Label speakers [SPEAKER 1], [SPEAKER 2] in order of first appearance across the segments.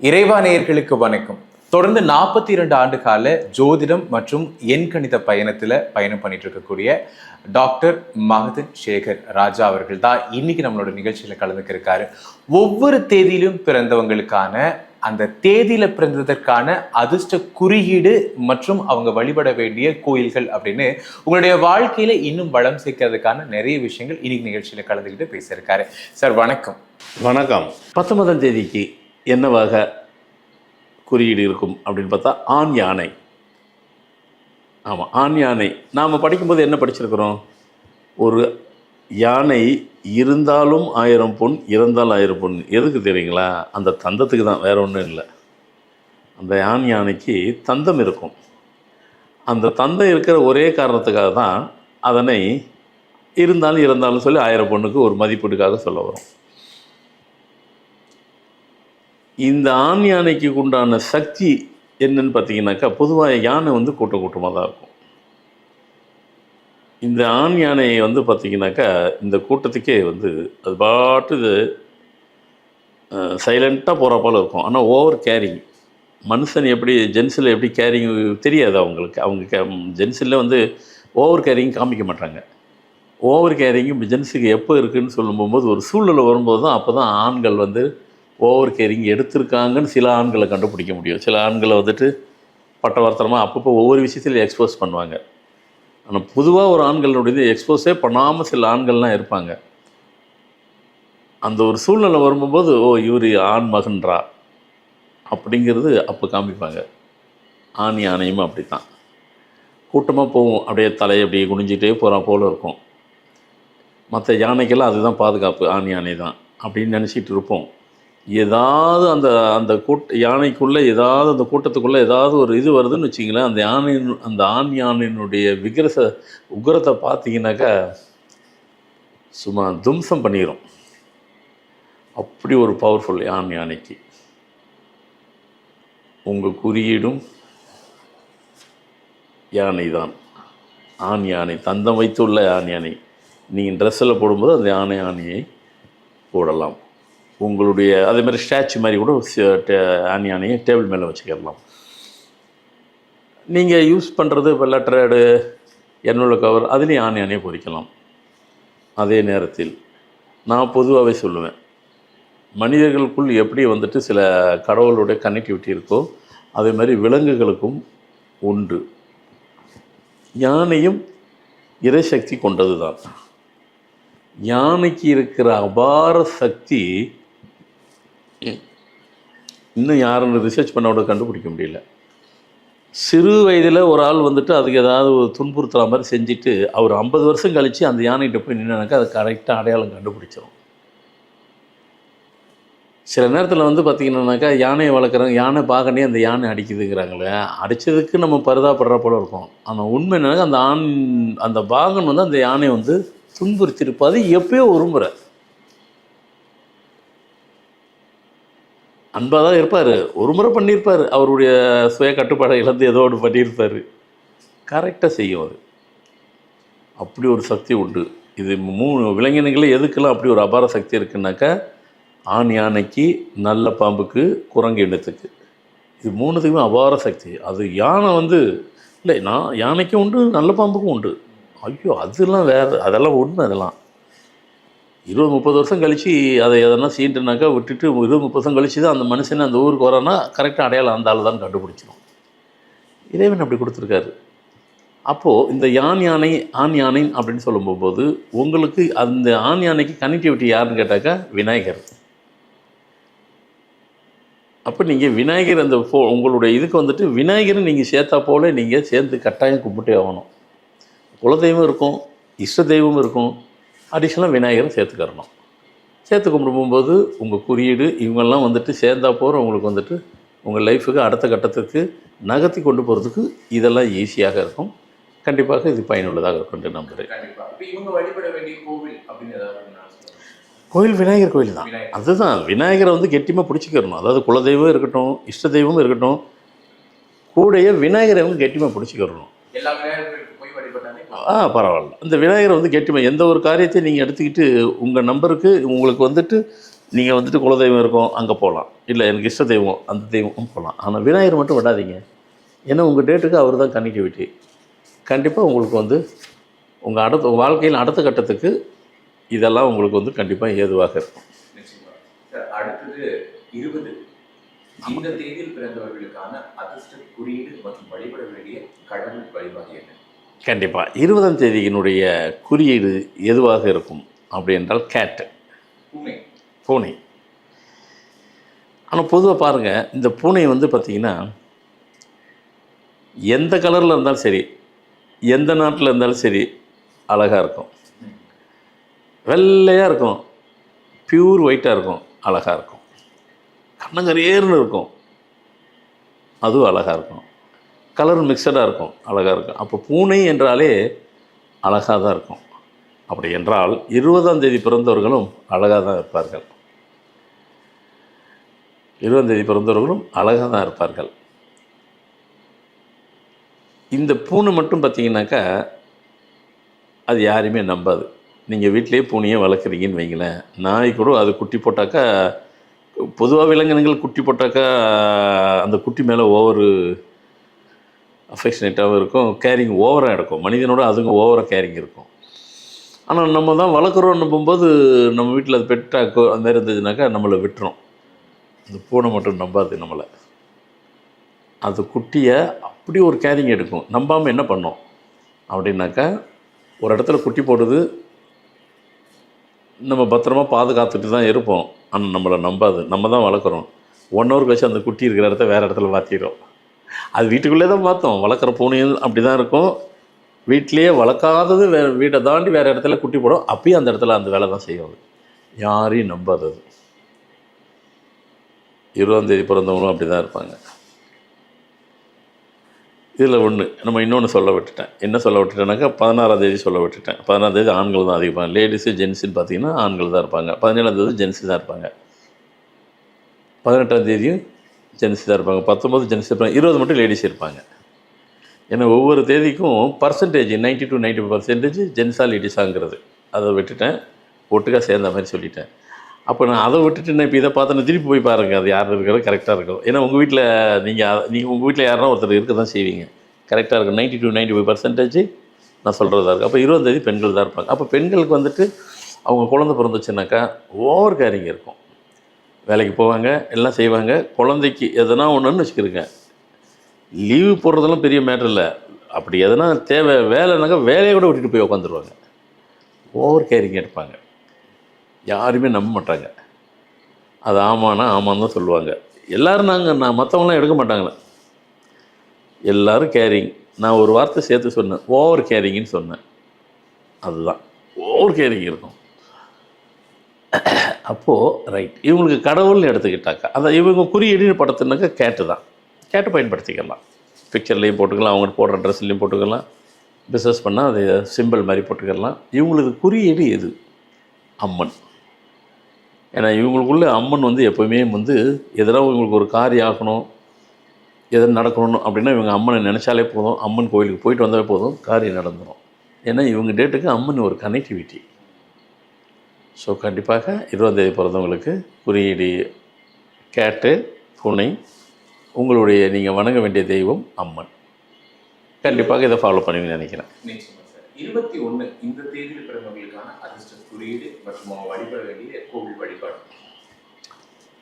[SPEAKER 1] இறைவா நேயர்களுக்கு வணக்கம். தொடர்ந்து 42 ஆண்டு கால ஜோதிடம் மற்றும் எண்கணித பயணம் பண்ணிட்டு இருக்கக்கூடிய டாக்டர் மகதன் சேகர் ராஜா அவர்கள் தான் இன்னைக்கு நம்மளோட நிகழ்ச்சியில கலந்துக்க இருக்காரு. ஒவ்வொரு தேதியிலும் பிறந்தவங்களுக்கான அந்த தேதியில பிறந்ததற்கான அதிர்ஷ்ட குறியீடு மற்றும் அவங்க வழிபட வேண்டிய கோயில்கள் அப்படின்னு உங்களுடைய வாழ்க்கையில இன்னும் வளம் சேர்க்கறதுக்கான நிறைய விஷயங்கள் இன்னைக்கு நிகழ்ச்சியில கலந்துக்கிட்டு பேசியிருக்காரு. சார் வணக்கம்.
[SPEAKER 2] வணக்கம். 19ஆம் தேதிக்கு என்னவாக குறியீடு இருக்கும் அப்படின்னு பார்த்தா ஆண் யானை. ஆமாம், ஆண் யானை. நாம் படிக்கும்போது என்ன படிச்சிருக்கிறோம்? ஒரு யானை இருந்தாலும் 1000 பொன், இறந்தாலும் 1000 பொன். எதுக்கு தெரியுங்களா? அந்த தந்தத்துக்கு தான், வேற ஒன்றும் இல்லை. அந்த ஆண் யானைக்கு தந்தம் இருக்கும். அந்த தந்தம் இருக்கிற ஒரே காரணத்துக்காக தான் அதனை இருந்தாலும் இறந்தாலும் சொல்லி 1000 பொண்ணுக்கு ஒரு மதிப்பீட்டுக்காக சொல்ல வரும். இந்த ஆண் யானைக்கு உண்டான சக்தி என்னன்னு பார்த்தீங்கன்னாக்கா, பொதுவாக யானை வந்து கூட்டமாக தான் இருக்கும். இந்த ஆண் யானையை வந்து பார்த்திங்கனாக்கா, இந்த கூட்டத்துக்கே வந்து அது பாட்டு சைலண்ட்டாக போகிற போல் இருக்கும். ஆனால் ஓவர் கேரிங். மனுஷன் எப்படி ஜென்ஸில் எப்படி கேரிங் தெரியாது அவங்களுக்கு. அவங்க ஜென்ஸில் வந்து ஓவர் கேரிங் காமிக்க மாட்டாங்க. ஓவர் கேரிங் ஜென்ஸுக்கு எப்போ இருக்குதுன்னு சொல்லும்போது ஒரு சூழ்நிலை வரும்போது தான் அப்போ தான் ஆண்கள் வந்து ஓவர் கேரிங் எடுத்திருக்காங்கன்னு சில ஆண்களை கண்டுபிடிக்க முடியும். சில ஆண்களை வந்துட்டு பட்டவர்த்தனமாக அப்பப்போ ஒவ்வொரு விஷயத்தில் எக்ஸ்போஸ் பண்ணுவாங்க. ஆனால் பொதுவாக ஒரு ஆண்களுடைய எக்ஸ்போஸே பண்ணாமல் சில ஆண்கள்லாம் இருப்பாங்க. அந்த ஒரு சூழ்நிலை வரும்போது இவர் ஆண் மகன்றா அப்படிங்கிறது அப்போ காமிப்பாங்க. ஆண் யானையும் அப்படி தான் கூட்டமாக போகும். அப்படியே தலையை அப்படியே குனிஞ்சிட்டே போகிறான் போல் இருக்கும். மற்ற யானைக்கெல்லாம் அதுதான் பாதுகாப்பு, ஆண் யானை தான் அப்படின்னு நினச்சிட்டு இருப்போம். ஏதாவது அந்த அந்த யானைக்குள்ளே ஏதாவது அந்த கூட்டத்துக்குள்ளே ஏதாவது ஒரு இது வருதுன்னு வச்சிங்களேன், அந்த ஆண் யானையினுடைய உக்கிரத்தை பார்த்தீங்கன்னாக்கா சும்மா தும்சம் பண்ணிடும். அப்படி ஒரு பவர்ஃபுல் ஆண் யானைக்கு. உங்கள் குறியீடும் யானை தான். ஆண் யானை, தந்தம் வைத்துள்ள ஆண் யானை. நீங்கள் ட்ரெஸ்ஸில் போடும்போது அந்த யானையை போடலாம். உங்களுடைய அதே மாதிரி ஸ்டாச்சு மாதிரி கூட ஆண் யானையை டேபிள் மேலே வச்சுக்கிடலாம். நீங்கள் யூஸ் பண்ணுறது இப்போ லெட்டரேடு, எண்ணூறு கவர், அதுலேயும் ஆண் யானையை பொறிக்கலாம். அதே நேரத்தில் நான் பொதுவாகவே சொல்லுவேன், மனிதர்களுக்குள் எப்படி வந்துட்டு சில கடவுளுடைய கனெக்டிவிட்டி இருக்கோ அதே மாதிரி விலங்குகளுக்கும் உண்டு. யானையும் இறைசக்தி கொண்டது தான். யானைக்கு இருக்கிற அபார சக்தி இன்னும் யாரும் ரிசர்ச் பண்ணோட கண்டுபிடிக்க முடியல. சிறு வயதில் ஒரு ஆள் வந்துட்டு அதுக்கு ஏதாவது ஒரு துன்புறுத்துற மாதிரி செஞ்சுட்டு அவர் 50 வருஷம் கழித்து அந்த யானைகிட்ட போய் நின்னாக்கா அது கரெக்டாக அடையாளம் கண்டுபிடிச்சிடும். சில நேரத்தில் வந்து பார்த்திங்கன்னாக்கா யானையை வளர்க்குறாங்க, யானை பார்க்கணே அந்த யானை அடிக்குதுங்கிறாங்களே, அடித்ததுக்கு நம்ம பரிதாபப்படுற போல இருக்கும். ஆனால் உண்மை என்னன்னா அந்த பாகன் வந்து அந்த யானையை வந்து துன்புறுத்திருப்பாது எப்பயோ ஒரு முறை. அன்பாக தான் இருப்பார், ஒரு முறை பண்ணியிருப்பார், அவருடைய சுய கட்டுப்பாடை இழந்து ஏதோ ஒன்று பண்ணியிருப்பார். கரெக்டாக செய்யும் அது. அப்படி ஒரு சக்தி உண்டு. இது 3 விலங்கினங்களே எதுக்கெல்லாம் அப்படி ஒரு அபார சக்தி இருக்குன்னாக்கா, ஆண் யானைக்கு, நல்ல பாம்புக்கு, குரங்கு இனத்துக்கு, இது 3த்துக்குமே அபார சக்தி. அது யானை வந்து இல்லை, யானைக்கும் உண்டு, நல்ல பாம்புக்கும் உண்டு. ஐயோ, அதெல்லாம் வேறு, அதெல்லாம் உண்மை. அதெல்லாம் 20-30 வருஷம் கழித்து அதை எதனா சீண்டுனாக்கா விட்டுட்டு 20-30 வருஷம் கழித்து தான் அந்த மனுஷனை அந்த ஊருக்கு வரான்னா கரெக்டாக அடையாளம் அந்த ஆள் தான் கண்டுபிடிச்சிடும். இறைவன் அப்படி கொடுத்துருக்காரு. அப்போது இந்த ஆண் யானை அப்படின்னு சொல்லும்போது உங்களுக்கு அந்த ஆண் யானைக்கு கனெக்டிவிட்டி யாருன்னு கேட்டாக்கா விநாயகர். அப்போ நீங்கள் விநாயகர் அந்த உங்களுடைய இதுக்கு வந்துட்டு விநாயகரை நீங்கள் சேர்த்தா போல் நீங்கள் சேர்ந்து கட்டாயம் கும்பிட்டே ஆகணும். குலதெய்வம் இருக்கும், இஷ்ட தெய்வம் இருக்கும், அடிஷனலாக விநாயகரும் சேர்த்துக்கிறணும். சேர்த்து கும்பிடும்போது உங்கள் குறியீடு இவங்கெல்லாம் வந்துட்டு சேர்ந்தா போகிற உங்களுக்கு வந்துட்டு உங்கள் லைஃபுக்கு அடுத்த கட்டத்துக்கு நகர்த்தி கொண்டு போகிறதுக்கு இதெல்லாம் ஈஸியாக இருக்கும். கண்டிப்பாக இது பயனுள்ளதாக இருக்கும் என்று நம்புகிறேன். கோயில் விநாயகர் கோயில் தான். அதுதான் விநாயகரை வந்து கெட்டியமாக பிடிச்சிக்கிறணும். அதாவது குலதெய்வம் இருக்கட்டும், இஷ்ட தெய்வமும் இருக்கட்டும், கூடைய விநாயகரை வந்து கெட்டியமாக பிடிச்சிக்கிறணும். பரவாயில்ல. இந்த விநாயகரை வந்து கெட்டியமாக எந்த ஒரு காரியத்தையும் நீங்கள் எடுத்துக்கிட்டு உங்கள் நம்பருக்கு உங்களுக்கு வந்துட்டு நீங்கள் வந்துட்டு குலதெய்வம் இருக்கும் அங்கே போகலாம், இல்லை எனக்கு இஷ்ட தெய்வம் அந்த தெய்வம் போகலாம். ஆனால் விநாயகர் மட்டும் விடாதீங்க. ஏன்னா உங்கள் டேட்டுக்கு அவர் தான் கனெக்டிவிட்டி. கண்டிப்பாக உங்களுக்கு வந்து உங்கள் வாழ்க்கையில் அடுத்த கட்டத்துக்கு இதெல்லாம் உங்களுக்கு வந்து கண்டிப்பாக ஏதுவாக இருக்கும்.
[SPEAKER 1] நிச்சயமா. சார், அடுத்தது 20 இந்த தேதியில் பிறந்தவர்களுக்கான அதிர்ஷ்ட குறியீடு மற்றும் வழிபட வேண்டிய கடவுள் வழிபாடு என்ன?
[SPEAKER 2] கண்டிப்பாக 20ஆம் தேதியினுடைய குறியீடு எதுவாக இருக்கும் அப்படி என்றால் கேட்டு,
[SPEAKER 1] பூனை.
[SPEAKER 2] பூனை. ஆனால் பொதுவாக பாருங்கள், இந்த பூனை வந்து பார்த்திங்கன்னா எந்த கலரில் இருந்தாலும் சரி, எந்த நாட்டில் இருந்தாலும் சரி அழகாக இருக்கும். வெள்ளையாக இருக்கும், பியூர் ஒயிட்டாக இருக்கும், அழகாக இருக்கும். கண்ணங்கரேர்னு இருக்கும், அதுவும் அழகாக இருக்கும். கலர் மிக்சடாக இருக்கும், அழகாக இருக்கும். அப்போ பூனை என்றாலே அழகாக தான் இருக்கும். அப்படி என்றால் 20ஆம் தேதி பிறந்தவர்களும் அழகாக தான் இருப்பார்கள். 20ஆம் தேதி பிறந்தவர்களும் அழகாக தான் இருப்பார்கள். இந்த பூனை மட்டும் பார்த்தீங்கன்னாக்கா அது யாரையுமே நம்பாது. நீங்கள் வீட்டிலேயே பூனையை வளர்க்குறீங்கன்னு வைங்களேன், நாய் கூட அது குட்டி போட்டாக்கா, பொதுவாக விலங்கினங்கள் குட்டி போட்டாக்கா அந்த குட்டி மேலே ஓவர் அஃபெக்ஷனேட்டாகவும் இருக்கும், கேரிங் ஓவராக இருக்கும். மனிதனோட அதுங்க ஓவராக கேரிங் இருக்கும். ஆனால் நம்ம தான் வளர்க்குறோன்னு போகும்போது நம்ம வீட்டில் அது பெட்டாக்கோ அந்த மாதிரி இருந்ததுனாக்கா நம்மளை விட்டுரும். அந்த பூனை மட்டும் நம்பாது நம்மளை. அது குட்டியை அப்படி ஒரு கேரிங் எடுக்கும். நம்பாமல் என்ன பண்ணோம் அப்படின்னாக்கா, ஒரு இடத்துல குட்டி போடுது, நம்ம பத்திரமா பாதுகாத்துட்டு தான் இருப்போம். ஆனால் நம்மளை நம்பாது. நம்ம தான் வளர்க்குறோம். 1 hour கழிச்சு அந்த குட்டி இருக்கிற இடத்த வேறு இடத்துல மாற்றிடும். அது வீட்டுக்குள்ளே தான் பார்த்தோம். வளர்க்குற பூனையும் அப்படி தான் இருக்கும். வீட்டிலேயே வளர்க்காதது வீட்டை தாண்டி வேறு இடத்துல குட்டி போடும். அப்பயும் அந்த இடத்துல அந்த வேலை தான் செய்யும். யாரையும் நம்பாதது. 20ஆம் தேதி பிறந்தவங்களும் அப்படி தான் இருப்பாங்க. இதில் ஒன்று நம்ம இன்னொன்று சொல்ல விட்டுட்டேன். என்ன சொல்ல விட்டுட்டேன்னாக்கா 16ஆம் தேதி சொல்ல விட்டுட்டேன். 16ஆம் தேதி ஆண்கள் தான் அதிகமாக. லேடிஸு ஜென்ஸுன்னு பார்த்தீங்கன்னா ஆண்கள் தான் இருப்பாங்க. 17ஆம் தேதி ஜென்ஸு தான் இருப்பாங்க. 18ஆம் தேதியும் ஜென்ஸு தான் இருப்பாங்க. 19 ஜென்ஸு இருப்பாங்க. 20 மட்டும் லேடிஸ் இருப்பாங்க. ஏன்னா ஒவ்வொரு தேதிக்கும் பர்சன்டேஜ் 90 to 95% ஜென்ஸாக லேடிஸாங்கிறது அதை விட்டுட்டேன். ஒட்டுக்காக சேர்ந்த மாதிரி சொல்லிட்டேன். அப்போ நான் அதை விட்டுட்டு நான் இப்போ இதை பார்த்தோன்னா திருப்பி போய் பாருங்கள், அது யார் இருக்கிறது கரெக்டாக இருக்கும். ஏன்னா உங்கள் வீட்டில் நீங்கள் உங்கள் வீட்டில் யாருன்னா ஒருத்தர் இருக்க தான் செய்வீங்க. கரெக்டாக இருக்கும். 90 to 95% நான் சொல்கிறதா இருக்குது. அப்போ 20ஆம் தேதி பெண்கள் தான் இருப்பாங்க. அப்போ பெண்களுக்கு வந்துட்டு அவங்க குழந்தை பிறந்துச்சுனாக்கா ஓவர் கேரிங் இருக்கும். வேலைக்கு போவாங்க, எல்லாம் செய்வாங்க. குழந்தைக்கு எதனா ஒன்றுன்னு வச்சுக்கிருங்க, லீவு போடுறதெல்லாம் பெரிய மேட்ரு இல்லை. அப்படி எதனா தேவை வேலைனாக்கா வேலையை கூட விட்டுட்டு போய் உட்காந்துருவாங்க. ஓவர் கேரிங் எடுப்பாங்க. யாருமே நம்ப மாட்டாங்க. அது ஆமான்னா ஆமான்னு தான் சொல்லுவாங்க. எல்லோரும் நான் மற்றவங்களாம் எடுக்க மாட்டாங்களே, எல்லோரும் கேரிங். நான் ஒரு வார்த்தை சேர்த்து சொன்னேன், ஓவர் கேரிங்னு சொன்னேன். அதுதான் ஓவர் கேரிங் இருக்கும். அப்போது ரைட், இவங்களுக்கு கடவுள்னு எடுத்துக்கிட்டாக்கா அதை இவங்க குறியீடுன்னு படுத்துனாக்கா கேட்டு தான். கேட்டு பயன்படுத்திக்கலாம். பிக்சர்லேயும் போட்டுக்கலாம், அவங்க போடுற ட்ரெஸ்லேயும் போட்டுக்கலாம். பிஸ்னஸ் பண்ணால் அது சிம்பிள் மாதிரி போட்டுக்கலாம். இவங்களுக்கு குறியீடு எது? அம்மன். ஏன்னா இவங்களுக்குள்ள அம்மன் வந்து எப்போவுமே வந்து எதனா இவங்களுக்கு ஒரு காரியம் ஆகணும், எதனா நடக்கணும் அப்படின்னா இவங்க அம்மனை நினச்சாலே போதும், அம்மன் கோயிலுக்கு போயிட்டு வந்தாலே போதும், காரியம் நடந்துடும். ஏன்னா இவங்க டேட்டுக்கு அம்மன் ஒரு கனெக்டிவிட்டி. ஸோ கண்டிப்பாக 20ஆம் தேதி பிறந்தவங்களுக்கு குறியீடு கேட்டு, பூனை. உங்களுடைய நீங்கள் வணங்க வேண்டிய தெய்வம் அம்மன். கண்டிப்பாக இதை ஃபாலோ பண்ணுவீங்கன்னு நினைக்கிறேன்.
[SPEAKER 1] நிச்சயமா சார். 21 இந்த தேதியில் பிறந்தவங்களுக்கான அதிர்ஷ்ட குறியீடு மற்றும் வழிபட வேண்டிய கோவில் வழிபாடு.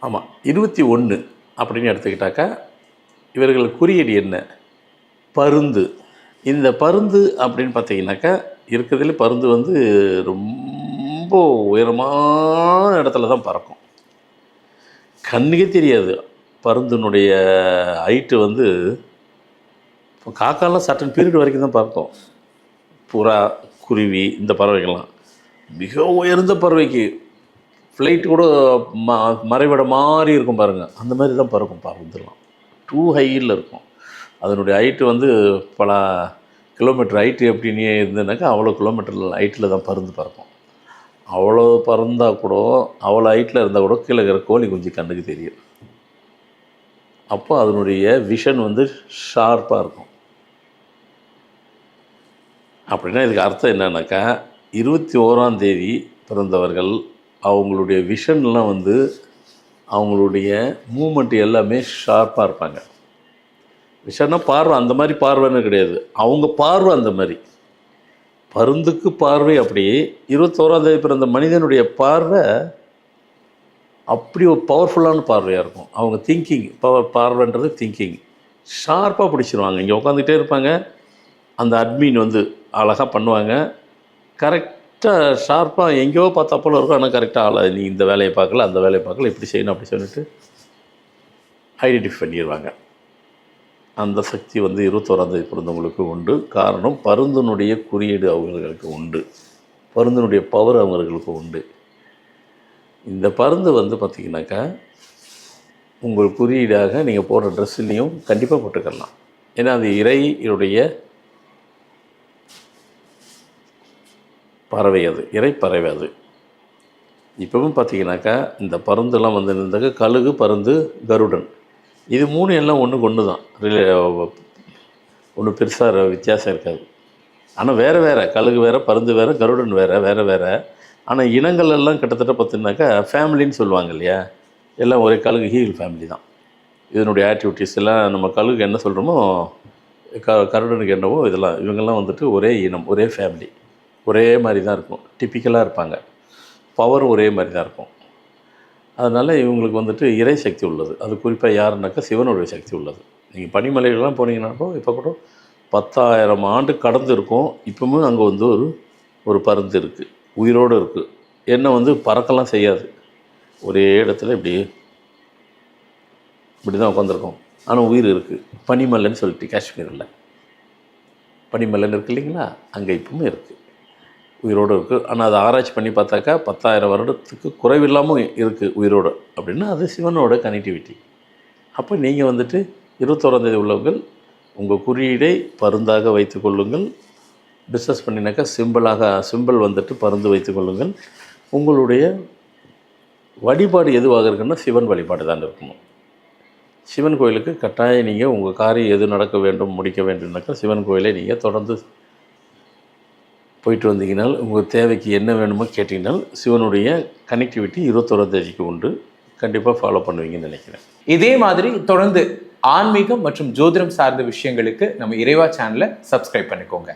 [SPEAKER 2] ஆமாம், 21 அப்படின்னு எடுத்துக்கிட்டாக்கா இவர்கள் குறியீடு என்ன? பருந்து. இந்த பருந்து அப்படின்னு பார்த்தீங்கன்னாக்கா இருக்கிறதுல பருந்து வந்து ரொம்ப உயரமான இடத்துல தான் பறக்கும். கண்ணுக்கே தெரியாது. பருந்தினுடைய ஹைட்டு வந்து இப்போ காக்காலாம் சட்டன் பீரியட் வரைக்கும் தான் பறக்கும். புறா, குருவி, இந்த பறவைகள்லாம் மிக உயர்ந்த பறவைக்கு ஃப்ளைட்டு கூட மறைவிட மாதிரி இருக்கும் பாருங்கள், அந்த மாதிரி தான் பறக்கும் பறந்துடலாம். டூ ஹையில் இருக்கும். அதனுடைய ஹைட்டு வந்து பல கிலோமீட்டர் ஹைட்டு எப்படின்னு இருந்ததுனாக்கா அவ்வளோ கிலோமீட்டர் ஹைட்டில் தான் பறக்கும். அவ்வளோ பறந்தால் கூட, அவ்வளோ ஹைட்டில் இருந்தால் கூட கீழே இருக்கிற கோழி குஞ்சு கண்ணுக்கு தெரியும். அப்போ அதனுடைய விஷன் வந்து ஷார்ப்பாக இருக்கும். அப்படின்னா இதுக்கு அர்த்தம் என்னன்னாக்கா 21ஆம் தேதி பிறந்தவர்கள் அவங்களுடைய விஷன்லாம் வந்து அவங்களுடைய மூமெண்ட் எல்லாமே ஷார்ப்பாக இருப்பாங்க. விஷன்னா பார்வை, அந்த மாதிரி பார்வைன்னு கிடையாது, அவங்க பார்வை அந்த மாதிரி. பருந்துக்கு பார்வை அப்படி, 21ஆம் தேதி பிறந்த மனிதனுடைய பார்வை அப்படி ஒரு பவர்ஃபுல்லான பார்வையாக இருக்கும். அவங்க திங்கிங் பார்வைன்றது திங்கிங் ஷார்ப்பாக பிடிச்சிருவாங்க. இங்கே உட்காந்துக்கிட்டே இருப்பாங்க, அந்த அட்மின் வந்து அழகாக பண்ணுவாங்க, கரெக்டாக ஷார்ப்பாக எங்கேயோ பார்த்தா போல இருக்கும். ஆனால் கரெக்டாக நீ இந்த வேலையை பார்க்கல, அந்த வேலையை பார்க்கல, இப்படி செய்யணும் அப்படி சொல்லிட்டு ஐடென்டிஃபை பண்ணிடுவாங்க. அந்த சக்தி வந்து 21ஆம் தேதி பிறந்தவங்களுக்கு உண்டு. காரணம், பருந்தினுடைய குறியீடு அவங்களுக்கு உண்டு, பருந்தினுடைய பவர் அவங்களுக்கு உண்டு. இந்த பருந்து வந்து பார்த்திங்கனாக்கா உங்கள் குறியீடாக நீங்கள் போடுற ட்ரெஸ்ஸுலேயும் கண்டிப்பாக போட்டுக்கலாம். ஏன்னா அது இறையுடைய பறவை, அது இறை பறவை. அது இப்போவும் பார்த்திங்கனாக்கா இந்த பருந்தெல்லாம் வந்து இருந்தாக்க கழுகு, பருந்து, கருடன், இது 3 எல்லாம் ஒன்றுக்கு ஒன்று தான், ஒன்றும் பெருசாக வித்தியாசம் இருக்காது. ஆனால் வேறு வேறு, கழுகு வேறு, பருந்து வேறு, கருடன் வேறு, வேறு வேறு. ஆனால் இனங்கள் எல்லாம் கிட்டத்தட்ட பார்த்திங்கனாக்கா ஃபேமிலின்னு சொல்லுவாங்க இல்லையா, எல்லாம் ஒரே கழுகு ஹீல் ஃபேமிலி தான். இதனுடைய ஆக்டிவிட்டீஸ் எல்லாம் நம்ம கழுகு என்ன சொல்கிறோமோ கருடனுக்கு என்னவோ இதெல்லாம், இவங்கெல்லாம் வந்துட்டு ஒரே இனம், ஒரே ஃபேமிலி, ஒரே மாதிரி தான் இருக்கும், டிப்பிக்கலாக இருப்பாங்க, பவரும் ஒரே மாதிரி தான் இருக்கும். அதனால் இவங்களுக்கு வந்துட்டு இறை சக்தி உள்ளது. அது குறிப்பாக யாருன்னாக்கா சிவனுடைய சக்தி உள்ளது. நீங்கள் பனிமலைகள்லாம் போனீங்கன்னாக்கோ இப்போ கூட 10,000 ஆண்டு கடந்து இருக்கும், இப்போவும் அங்கே வந்து ஒரு பருந்து இருக்குது, உயிரோடு இருக்குது. என்ன வந்து பறக்கலாம் செய்யாது, ஒரே இடத்துல இப்படி தான் உட்காந்துருக்கோம், ஆனால் உயிர் இருக்குது. பனிமலைன்னு சொல்லிட்டு காஷ்மீரில் பனிமலைன்னு இருக்குது இல்லைங்களா, அங்கே இப்பவுமே இருக்குது, உயிரோடு இருக்குது. ஆனால் அதை ஆராய்ச்சி பண்ணி பார்த்தாக்கா 10,000 வருடத்துக்கு குறைவில்லாமல் இருக்குது உயிரோடு. அப்படின்னா அது சிவனோட கனெக்டிவிட்டி. அப்போ நீங்கள் வந்துட்டு 21ஆம் தேதி உள்ளவர்கள் உங்கள் குறியீடை பருந்தாக வைத்து கொள்ளுங்கள். பிஸ்னஸ் பண்ணினாக்கா சிம்பிள் வந்துட்டு பருந்து வைத்து கொள்ளுங்கள். உங்களுடைய வழிபாடு எதுவாக இருக்குன்னா சிவன் வழிபாடு தான் இருக்கணும். சிவன் கோயிலுக்கு கட்டாயம் நீங்கள் உங்கள் காரியம் எது நடக்க வேண்டும், முடிக்க வேண்டும்னாக்கா சிவன் கோயிலை நீங்கள் தொடர்ந்து போயிட்டு வந்தீங்கனால், உங்கள் தேவைக்கு என்ன வேணுமோ கேட்டிங்கனால் சிவனுடைய கனெக்டிவிட்டி 21ஆம் தேதிக்கு உண்டு. கண்டிப்பாக ஃபாலோ பண்ணுவீங்கன்னு நினைக்கிறேன்.
[SPEAKER 1] இதே மாதிரி தொடர்ந்து ஆன்மீகம் மற்றும் ஜோதிடம் சார்ந்த விஷயங்களுக்கு நம்ம இறைவா சேனலை சப்ஸ்கிரைப் பண்ணிக்கோங்க.